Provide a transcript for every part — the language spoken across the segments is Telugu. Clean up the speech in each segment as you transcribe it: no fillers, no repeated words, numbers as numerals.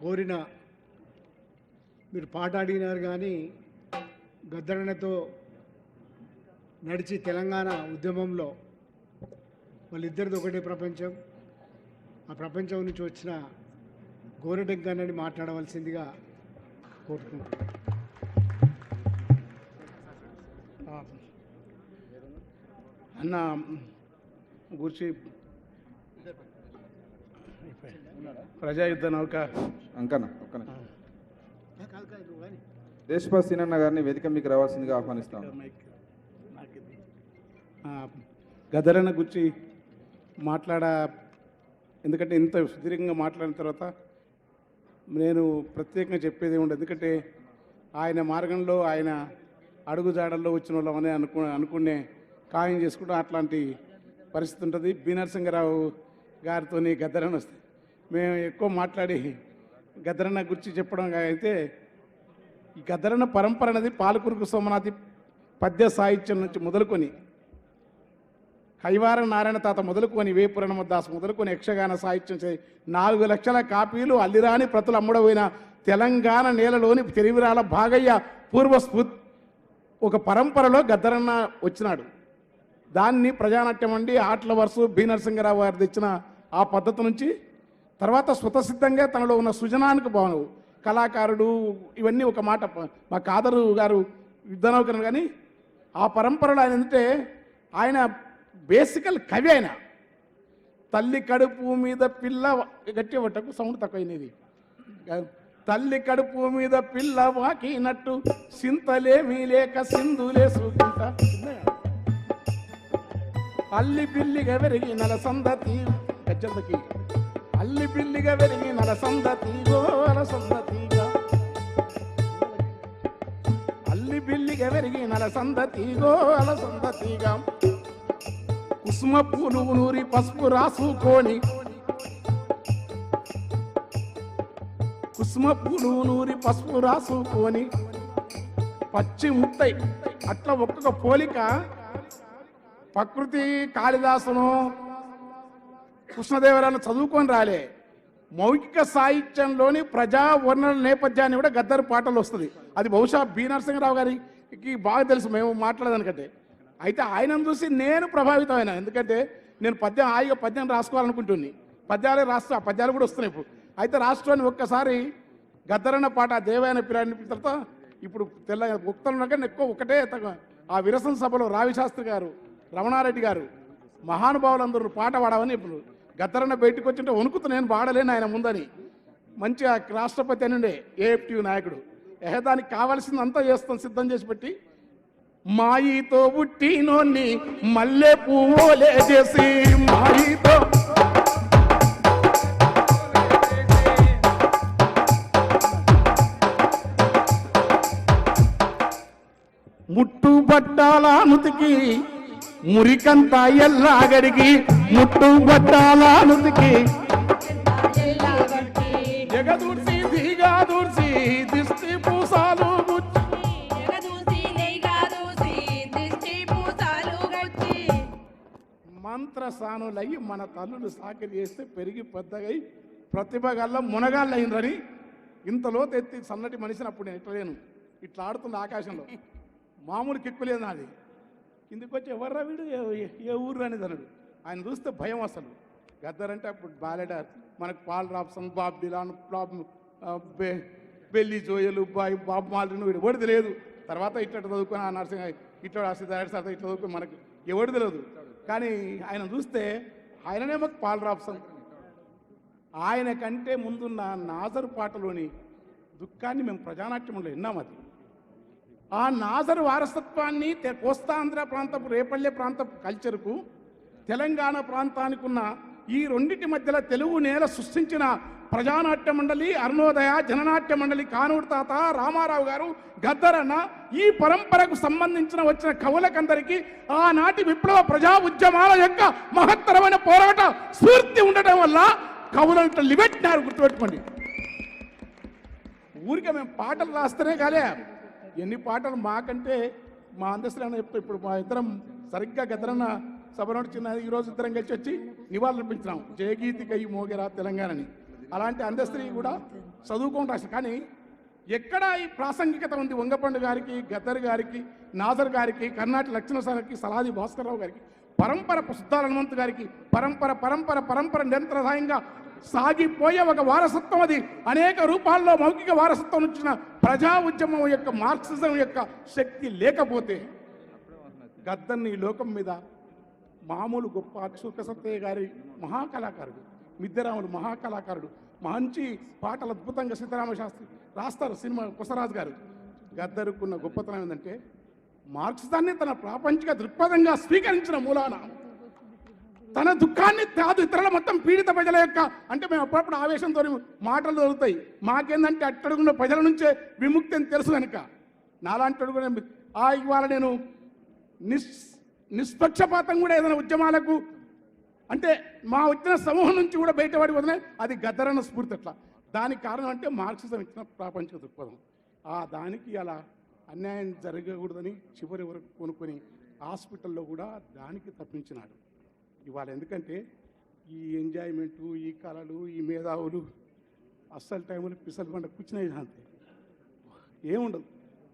కోరిన మీరు పాట అడిగినారు కానీ గద్దరన్నతో నడిచి తెలంగాణ ఉద్యమంలో వాళ్ళిద్దరిది ఒకటే ప్రపంచం. ఆ ప్రపంచం నుంచి వచ్చిన గోరెటెంకన్నని మాట్లాడవలసిందిగా కోరుకుంటున్నాను. అన్న గురించి ప్రజాయుద్ధ నౌక అంకన్న ఒక్కనే దేశపాల్ సీనన్న గారిని వేదిక మీకు రావాల్సిందిగా ఆహ్వానిస్తాను. గద్దరన్న గురించి ఎందుకంటే ఇంత సుదీర్ఘంగా మాట్లాడిన తర్వాత నేను ప్రత్యేకంగా చెప్పేది ఉండదు. ఎందుకంటే ఆయన మార్గంలో ఆయన అడుగుజాడల్లో వచ్చిన వాళ్ళమని అనుకునే ఖాయం చేసుకుంటూ అట్లాంటి పరిస్థితి ఉంటుంది. బి నరసింహరావు గారితో గద్దరన్న వస్తే మేము ఎక్కువ మాట్లాడి గద్దరన్న గురించి చెప్పడం అయితే ఈ గద్దరన్న పరంపర అనేది పాలకురుకు సోమనాథి పద్య సాహిత్యం నుంచి మొదలుకొని కైవారం నారాయణ తాత మొదలుకొని వేపురణమదాస్ మొదలుకొని యక్షగాన సాహిత్యం 4 లక్షల కాపీలు అల్లిరాని ప్రతులు అమ్ముడపోయిన తెలంగాణ నేలలోని తెలివిరాల భాగయ్య పూర్వస్ఫూర్తి ఒక పరంపరలో గద్దరన్న వచ్చినాడు. దాన్ని ప్రజానాట్యం అండి ఆటల వరుస బి నరసింహరావు గారు తెచ్చిన ఆ పద్ధతి నుంచి తర్వాత స్వతసిద్ధంగా తనలో ఉన్న సృజనానికి బాగు కళాకారుడు ఇవన్నీ ఒక మాట మా కాదరు గారు యుద్ధనౌకరు. కానీ ఆ పరంపరలో ఆయన ఏంటంటే ఆయన బేసికల్ కవి. ఆయన తల్లి కడుపు మీద పిల్ల గట్టి పట్టకు సౌండ్ తక్కువైనది. తల్లి కడుపు మీద పిల్ల వాకినట్టు సింతలేమీ లేక సింధులే సూకుంటా అల్లి పిల్లిగా వెరిగి నలసందతి గజ్జలకి అల్లి పిల్లిగా వెరిగి నలసందతిగో అలసందతిగా అల్లి పిల్లిగా వెరిగి నలసందతిగో అలసందతిగా కుసుమ పూలు నూరి పసుపు రాసుకొని కుసుమ పూలు నూరి పసుపు రాసుకొని పచ్చి ముత్తై అట్లా ఒక్కొక్క పోలిక ప్రకృతి కాళిదాసును కృష్ణదేవరాయలను చదువుకొని రాలే. మౌఖిక సాహిత్యంలోని ప్రజా వర్ణన నేపథ్యాన్ని కూడా గద్దరు పాటలు వస్తుంది. అది బహుశా బి నరసింహరావు గారికి బాగా తెలుసు మేము మాట్లాడదానికంటే. అయితే ఆయనను చూసి నేను ప్రభావితం అయినా. ఎందుకంటే నేను హాయిగా పద్యం రాసుకోవాలనుకుంటుంది. పద్యాలే రాస్తా, ఆ పద్యాలు కూడా వస్తున్నాయి ఇప్పుడు. అయితే రాష్ట్రాన్ని ఒక్కసారి గద్దరన్న పాట దేవయాన పిరాని తర్వాత ఇప్పుడు ఉక్తలు ఎక్కువ ఒకటే ఆ విరసన సభలో రావిశాస్త్రి గారు రమణారెడ్డి గారు మహానుభావులందరూ పాట పాడమని ఇప్పుడు గద్దరన్న బయటకు వచ్చింటే వణుకుతూ నేను పాడలేను ఆయన ముందని. మంచిగా రాష్ట్రపతి అని ఉండే ఏఎఫ్టీ నాయకుడు దానికి కావాల్సిందంతా చేస్తాం సిద్ధం చేసి పెట్టి మాయితో పుట్టినోన్ని మల్లె పువ్వులే చేసి మాయితో ముట్టుబట్టాల నుతికి మురికంతా ఎల్లాగడికి ముట్టుబట్టాల నుతికి జగదూర్చి దిగాదూర్చి దిష్టి పూసాలు మంత్రసానులయ్యి మన తల్లులు సాకిరి చేస్తే పెరిగి పెద్దగై ప్రతిభ గల్ల మునగాళ్ళు అయినరని ఇంతలోతు ఎత్తి సన్నటి మనిషిని అప్పుడు నేను ఇట్లా లేను, ఇట్లా ఆడుతున్న ఆకాశంలో మామూలు కిక్కులేదు నాది. కిందికి వచ్చి ఎవర్రా వీడు ఏ ఊరు అనేది అన్నాడు. ఆయన చూస్తే భయం అసలు. గద్దరంటే అప్పుడు బాలెడార్ మనకు పాల్ రాప్సన్ బాబ్ డిలాన్ బెల్లి జోయలు బాబు మాల్ని వీడు ఎవడు తెలియదు. తర్వాత ఇట్లా చదువుకొని ఆ నర్సింగ్ ఇట్లా సిద్ధార్థ సార్ ఇట్లా చదువుకొని మనకు ఎవడు తెలియదు. కానీ ఆయన చూస్తే ఆయననే మాకు పాల్ రాప్సన్. ఆయన కంటే ముందున్న నాజరు పాటలోని దుఃఖాన్ని మేము ప్రజానాట్యంలో విన్నాం. అది ఆ నాజరు వారసత్వాన్ని కోస్తాంధ్ర ప్రాంతపు రేపల్లె ప్రాంతపు కల్చర్కు తెలంగాణ ప్రాంతానికి ఉన్న ఈ రెండింటి మధ్యలో తెలుగు నేల సృష్టించిన ప్రజానాట్య మండలి అరుణోదయ జననాట్య మండలి కానూరు తాత రామారావు గారు గద్దరన్న ఈ పరంపరకు సంబంధించిన వచ్చిన కవులకందరికీ ఆనాటి విప్లవ ప్రజా ఉద్యమాల యొక్క మహత్తరమైన పోరాట స్ఫూర్తి ఉండటం వల్ల కవులంతా లిబెట్టినారు. గుర్తుపెట్టుకోండి. ఊరికే మేము పాటలు రాస్తేనే కాలే ఎన్ని పాటలు మాకంటే మా అందస్తులు చెప్తే ఇప్పుడు మా ఇద్దరం సరిగ్గా గద్దరన్న సభ నడిచిన ఈరోజు ఇద్దరం కలిసి వచ్చి నివాళులర్పించినాం. జయగీతి కయ్యి మోగేరా తెలంగాణని. అలాంటి అందస్త్రీ కూడా చదువుకొని రాశారు. కానీ ఎక్కడ ఈ ప్రాసంగికత ఉంది వంగపండు గారికి, గద్దర్ గారికి, నాజర్ గారికి, కర్ణాటి లక్ష్మణసారికి, సలాది భాస్కర్రావు గారికి, పరంపర సుద్దాల హనుమంతు గారికి పరంపర నిరంతరదాయంగా సాగిపోయే ఒక వారసత్వం. అది అనేక రూపాల్లో మౌఖిక వారసత్వం వచ్చిన ప్రజా ఉద్యమం యొక్క మార్క్సిజం యొక్క శక్తి లేకపోతే గద్దర్ని ఈ లోకం మీద మామూలు గొప్ప అచ్యుత సత్తయ్య గారి మహాకళాకారుడు, మిద్దెరాములు మహాకళాకారుడు, మంచి పాటలు అద్భుతంగా సీతారామశాస్త్రి రాస్తారు. సినిమా కొసరాజు గారు. గద్దరుకున్న గొప్పతనం ఏంటంటే మార్క్సిజాన్ని తన ప్రాపంచిక దృక్పథంగా స్వీకరించిన మూలాన తన దుఃఖాన్ని కాదు ఇతరుల మొత్తం పీడిత ప్రజల యొక్క, అంటే మేము అప్పుడప్పుడు ఆవేశంతో మాటలు దొరుకుతాయి. మాకేందంటే అట్టడుగున్న ప్రజల నుంచే విముక్తి అని తెలుసు కనుక నాలాంటి అడుగునే ఇవాళ నేను నిష్పక్షపాతం కూడా ఏదైనా ఉద్యమాలకు అంటే మా వచ్చిన సమూహం నుంచి కూడా బయటపడి వదిలే అది గద్దరన్న స్ఫూర్తి. అట్లా దానికి కారణం అంటే మార్క్సిజం ఇచ్చిన ప్రాపంచిక దృక్పథం. దానికి అలా అన్యాయం జరగకూడదని చివరి వరకు కొనుక్కొని హాస్పిటల్లో కూడా దానికి తప్పించినాడు. ఇవాళ ఎందుకంటే ఈ ఎంజాయ్మెంటు, ఈ కళలు, ఈ మేధావులు అస్సలు టైంలో పిసలు పంట కూర్చునే అంతే, ఏముండదు.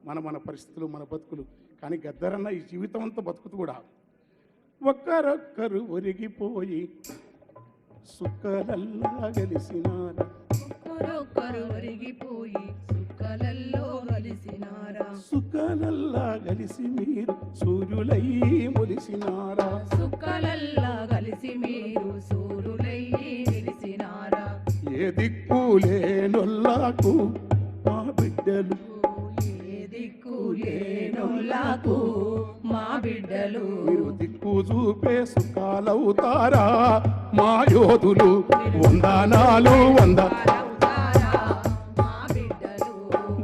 మన పరిస్థితులు, మన బతుకులు. కానీ గద్దరన్న ఈ జీవితం అంతా బతుకుతూ కూడా ఒక్కరొక్కరు ఒరిగిపోయి సుక్కలల్లా గెలిసినారా, ఒక్కరొక్కరు ఒరిగిపోయి సుక్కలల్లో గలిసినారా, సుక్కలల్లా గలిసి మీరు సూర్యులై మొలిసినారా, సుక్కలల్లా కలిసి మీరు సూర్యులై నిలిసినారా, ఏ దిక్కు లేనొల్లకు మా బిడ్డలు, ఏ దిక్కు లేనోళ్ళకు మా బిడ్డలు, మీరు దిక్కు చూపే సుఖాలవుతారా మా యోధులు, వందనాలు అవుతారా మా బిడ్డలు,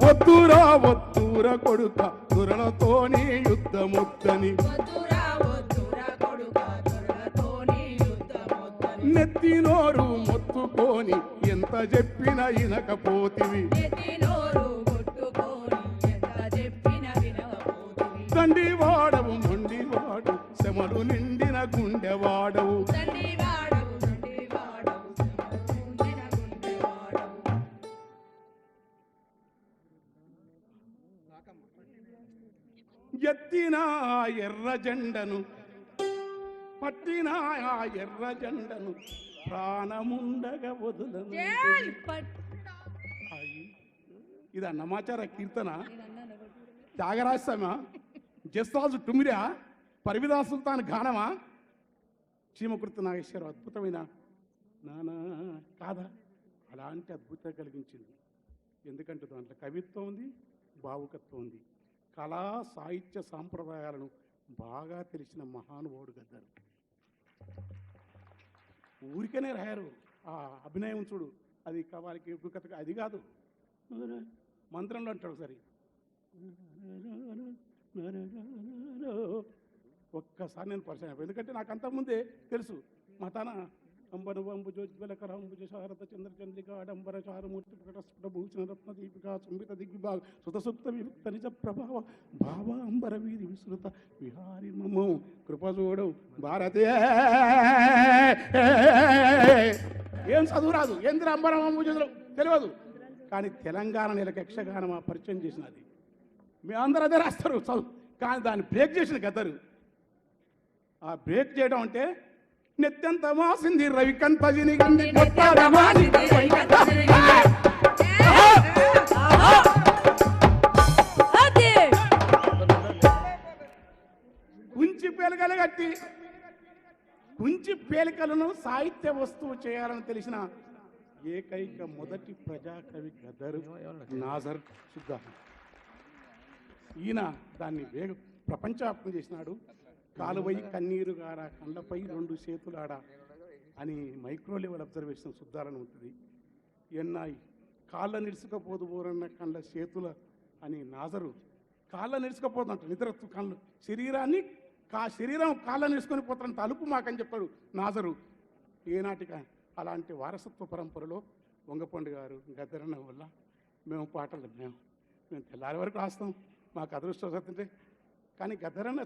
ఒత్తురా కొడుక దురలతోని యుద్ధముద్దని, వద్దురా కొడుక దొరలతోని యుద్ధమొద్దని, నెత్తినోరు మొత్తుకొని ఎంత చెప్పినా ఇనకపోతివి, నెత్తినోరు కొట్టుకొని ఎంత చెప్పిన వినకపోతివి, దండివాడవు మొండివాడు శమలు నిండిన గుండెవాడవు, దండివాడవు ముందిన గుండెవాడవు, ఎత్తిన ఎర్ర జెండను పట్టిన ఎర్ర జెండను ప్రాణముండగా వదులను. ఇది అన్నమాచార కీర్తన, త్యాగరాజస్వామ, జస్రాజు టుమిరా, పరివిదా సుల్తాన్ గానమా, చీమకుర్తి నాగేశ్వరరావు అద్భుతమైన నానా కాదా అలాంటి అద్భుతం కలిగించింది. ఎందుకంటే దాంట్లో కవిత్వం ఉంది, భావుకత్వం ఉంది, కళా సాహిత్య సాంప్రదాయాలను బాగా తెలిసిన మహానుభావుడు గద్దరు. ఊరికనే రాయారు. ఆ అభినయం చూడు, అది కవాలికి కథ అది కాదు, మంత్రంలో అంటాడు సరి. ఒక్కసారి నేను పరిచయం అయిపోయి, ఎందుకంటే నాకు అంతకుముందే తెలుసు. మా తాన అంబను అంబుజోజ్వలకరంబుజ శారద చంద్రచంద్రిక ఆడంబర చారుమూర్తి ప్రకటస్ఫుట భూషణ రత్న దీపిక చుంబిత దిగ్విభాగ సుతసుప్త విముక్త నిజ ప్రభావ భావ అంబర వీధి విస్తృత విహారి మమో కృపజోడు భారతే. ఏం చదువు రాదు, ఏంద్ర అంబరం అంబుజులు తెలియదు. కానీ తెలంగాణ నెలకు యక్షగానం పరిచయం చేసినది. మీ అందరూ అదే రాస్తారు చదువు, కానీ దాన్ని బ్రేక్ చేసిన గద్దరు. ఆ బ్రేక్ చేయడం అంటే నెత్తంత మాసింది రవికంత జినిగింది కుంచి పేలికలు కట్టి కుంచి పేలికలను సాహిత్య వస్తువు చేయాలని తెలిసిన ఏకైక మొదటి ప్రజాకవి గద్దరు నాజర్ సుద్దా. ఈయన దాన్ని ప్రపంచవ్యాప్తం చేసినాడు. కాలువై కన్నీరు గార కళ్ళపై రెండు చేతులాడ అని మైక్రో లెవెల్ అబ్జర్వేషన్ సుద్దాలని ఉంటుంది. ఎన్నాయి కాళ్ళ నిలుసుకపోదు పోరన్న కళ్ళ చేతుల అని నాజరు కాళ్ళ నిలుసుకపోతుంట నిద్ర కళ్ళు శరీరాన్ని శరీరం కాళ్ళ నిలుసుకొని పోతాడంట. అలుపు మాకని చెప్పాడు నాజరు. ఏనాటిక అలాంటి వారసత్వ పరంపరలో వంగపండు గారు గద్దరన్న వల్ల మేము పాటలు మేము తెల్లారి వరకు రాస్తాం, మాకు అదృష్టం వస్తుంటే. కానీ గద్దరన్న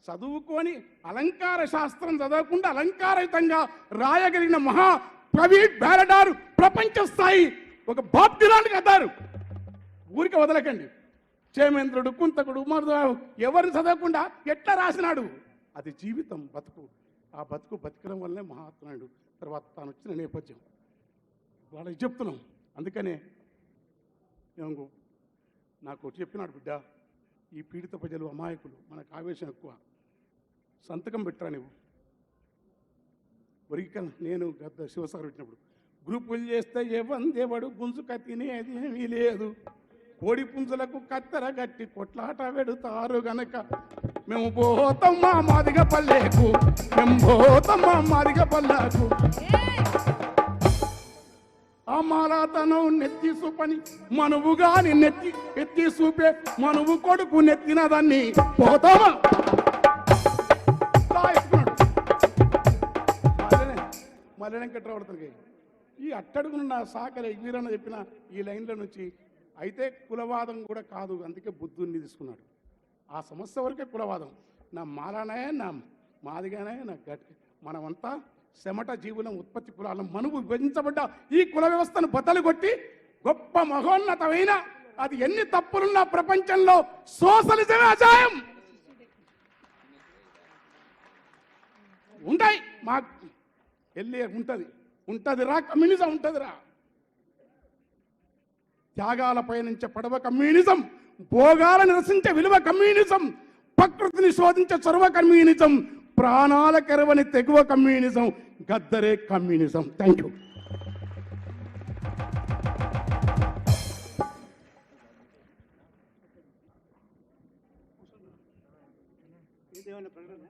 చదువుకొని అలంకార శాస్త్రం చదవకుండా అలంకారయుతంగా రాయగలిగిన మహా ప్రవీణ్ బేరడారు ప్రపంచ స్థాయి ఒక బాప్తిరానికి అద్దారు. ఊరికి వదలకండి. చేమేంద్రుడు, కుంతకుడు, మరుదావు ఎవరిని చదవకుండా ఎట్లా రాసినాడు? అది జీవితం, బతుకు. ఆ బతుకు బతకడం వల్లనే మహాత్ముడు తర్వాత తాను వచ్చిన నేపథ్యం వాళ్ళకి చెప్తున్నాం. అందుకనే నేను నాకు చెప్పినాడు, బిడ్డ ఈ పీడిత ప్రజలు అమాయకులు, మనకు ఆవేశం ఎక్కువ, సంతకం పెట్టరా నువ్వు. ఒరిగిక నేను గద్ద శివసాగర్ పెట్టినప్పుడు గ్రూపులు చేస్తే ఎవడు గుంజుక తినేది ఏమీ లేదు, కోడి పుంజులకు కత్తెర గట్టి కొట్లాట పెడతారు గనక మేము పోతమ్మా మాదిగ పల్లెకు, మేము పోతమ్మా మాదిగ పల్లెకు. ఆ మారాతనం నెత్తి చూపని మనువు గాని నెత్తి ఎత్తి చూపే మనువు కొడుకు నెత్తిన దాన్ని పోతామా మళ్ళీ వెంకట్రావుడికి ఈ అట్టడుగున్న సాకలే వీరన్న చెప్పిన ఈ లైన్ల నుంచి అయితే కులవాదం కూడా కాదు, అందుకే బుద్ధుడిని తీసుకున్నాడు. ఆ సమస్య వరకే కులవాదం. నా మాలానే, నా మాదిగానే, నా గట్టి, మనమంతా చెమట జీవులం, ఉత్పత్తి కులాలం. మనువు విభజించబడ్డ ఈ కుల వ్యవస్థను బద్దలు కొట్టి గొప్ప మహోన్నతమైన, అది ఎన్ని తప్పులున్నా ప్రపంచంలో సోషలిజమే అజాయం. ఉంటాయి మా వెళ్ళి ఉంటదిరా కమ్యూనిజం, ఉంటదిరా. త్యాగాలపై నుంచే పడవ కమ్యూనిజం, భోగాల నిరసించే విలువ కమ్యూనిజం, ప్రకృతిని శోధించే చొరవ కమ్యూనిజం, ప్రాణాల కెరవని తెగువ కమ్యూనిజం, గద్దరే కమ్యూనిజం. Thank you. ఇదేమన్నా ప్రకటన?